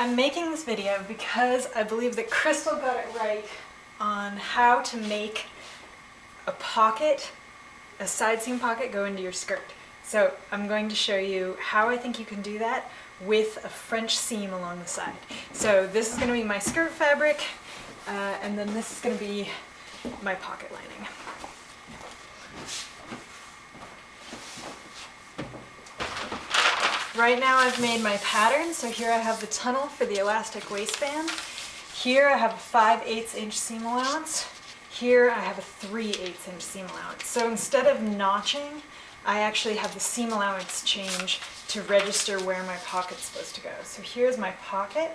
I'm making this video because I believe that Crystal got it right on how to make a pocket, a side seam pocket, go into your skirt. So I'm going to show you how I think you can do that with a French seam along the side. So this is going to be my skirt fabric, and then this is going to be my pocket lining. Right now I've made my pattern, so here I have the tunnel for the elastic waistband. Here I have a 5/8 inch seam allowance. Here I have a 3/8 inch seam allowance. So instead of notching, I actually have the seam allowance change to register where my pocket's supposed to go. So here's my pocket,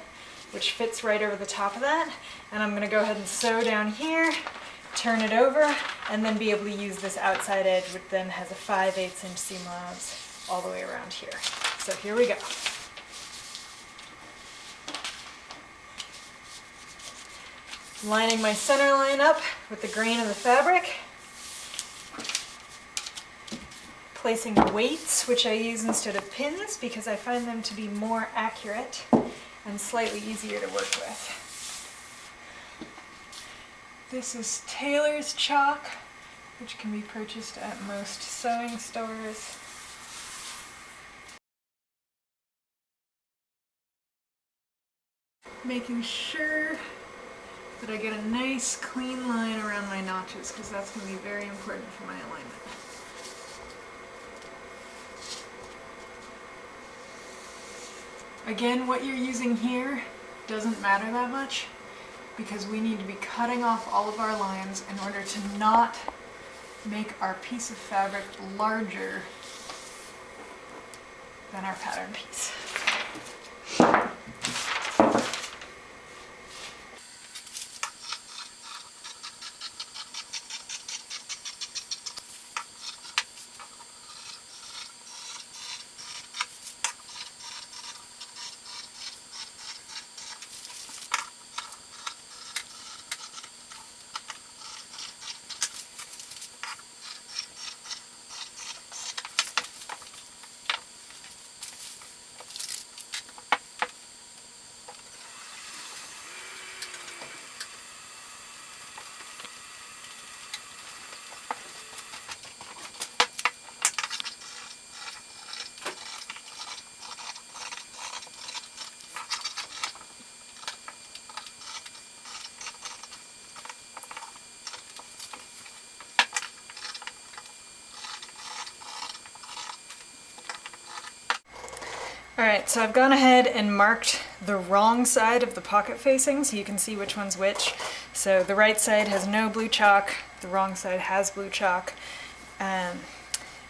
which fits right over the top of that. And I'm going to go ahead and sew down here, turn it over, and then be able to use this outside edge, which then has a 5/8 inch seam allowance all the way around here. So here we go. Lining my center line up with the grain of the fabric. Placing weights, which I use instead of pins because I find them to be more accurate and slightly easier to work with. This is Taylor's chalk, which can be purchased at most sewing stores. Making sure that I get a nice clean line around my notches because that's going to be very important for my alignment. Again, what you're using here doesn't matter that much because we need to be cutting off all of our lines in order to not make our piece of fabric larger than our pattern piece. Alright, so I've gone ahead and marked the wrong side of the pocket facing so you can see which one's which. So the right side has no blue chalk, the wrong side has blue chalk. And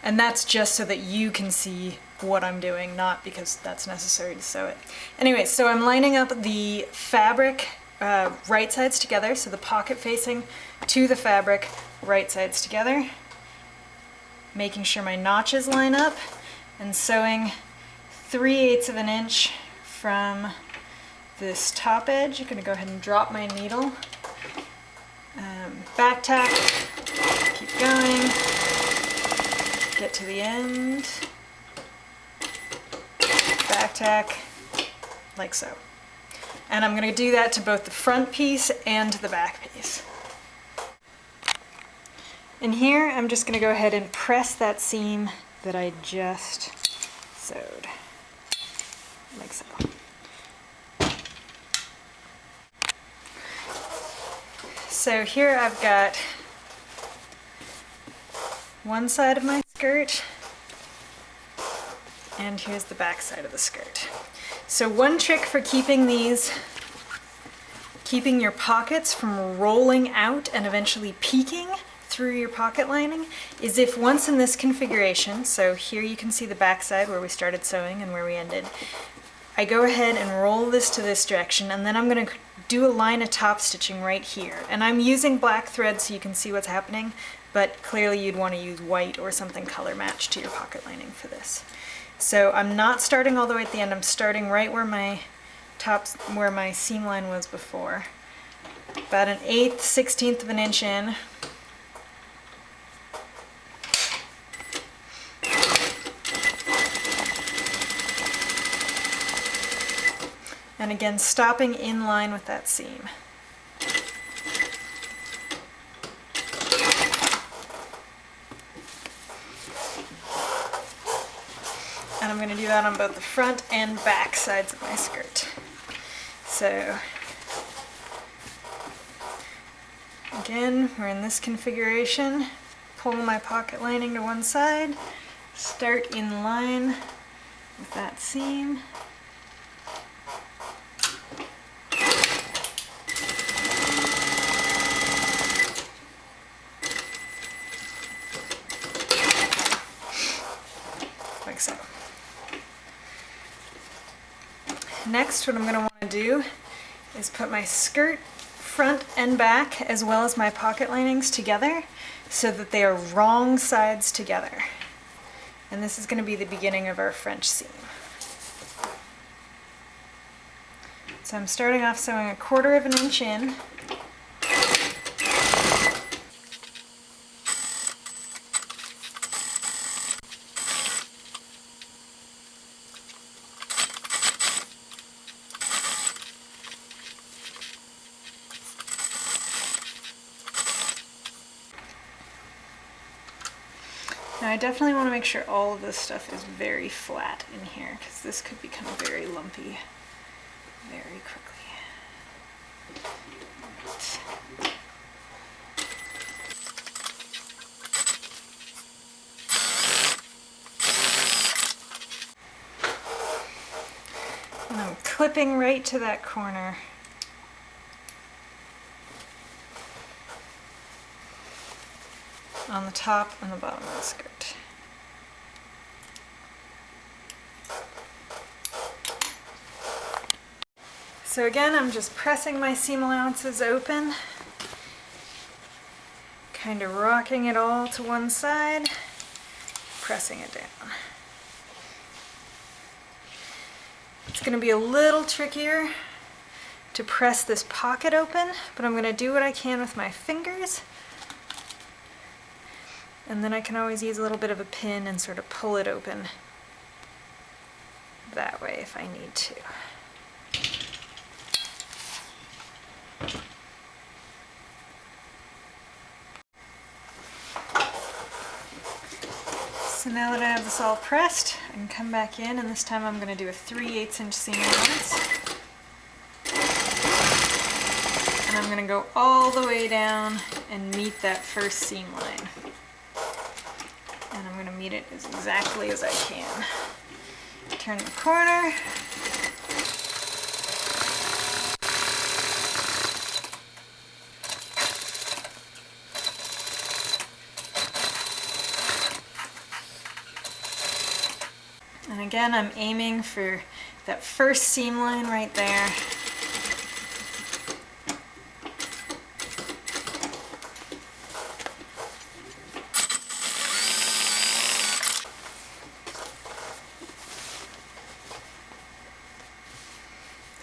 that's just so that you can see what I'm doing, not because that's necessary to sew it. Anyway, so I'm lining up the fabric right sides together, so the pocket facing to the fabric, right sides together. Making sure my notches line up and sewing 3/8 of an inch from this top edge. I'm going to go ahead and drop my needle, back tack, keep going, get to the end, back tack, like so. And I'm going to do that to both the front piece and the back piece. And here I'm just going to go ahead and press that seam that I just sewed. Like so. So here I've got one side of my skirt, and here's the back side of the skirt. So one trick for keeping your pockets from rolling out and eventually peeking through your pocket lining is if once in this configuration, so here you can see the back side where we started sewing and where we ended, I go ahead and roll this to this direction, and then I'm going to do a line of top stitching right here. And I'm using black thread so you can see what's happening, but clearly you'd want to use white or something color matched to your pocket lining for this. So I'm not starting all the way at the end, I'm starting right where my seam line was before. About an 1/8, 1/16 of an inch in. And again, stopping in line with that seam. And I'm going to do that on both the front and back sides of my skirt. So again, we're in this configuration. Pull my pocket lining to one side, start in line with that seam. Like so. Next, what I'm going to want to do is put my skirt front and back as well as my pocket linings together so that they are wrong sides together. And this is going to be the beginning of our French seam. So I'm starting off sewing 1/4 of an inch in. Now I definitely want to make sure all of this stuff is very flat in here because this could become very lumpy very quickly. And I'm clipping right to that corner. On the top and the bottom of the skirt. So again, I'm just pressing my seam allowances open, kind of rocking it all to one side, pressing it down. It's going to be a little trickier to press this pocket open, but I'm going to do what I can with my fingers. And then I can always use a little bit of a pin and sort of pull it open that way if I need to. So now that I have this all pressed, I can come back in, and this time I'm going to do a 3/8 inch seam allowance. And I'm going to go all the way down and meet that first seam line. And I'm going to meet it as exactly as I can. Turn the corner. And again, I'm aiming for that first seam line right there.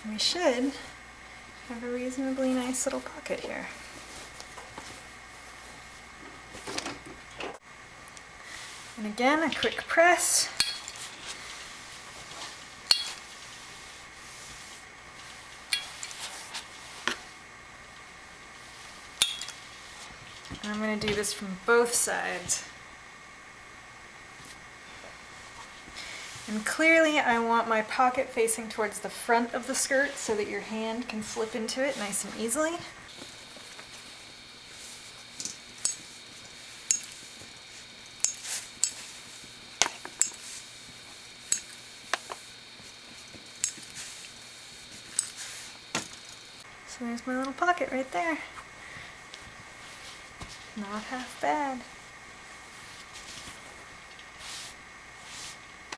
We should have a reasonably nice little pocket here. And again, a quick press. And I'm going to do this from both sides. And clearly I want my pocket facing towards the front of the skirt so that your hand can slip into it nice and easily. So there's my little pocket right there. Not half bad.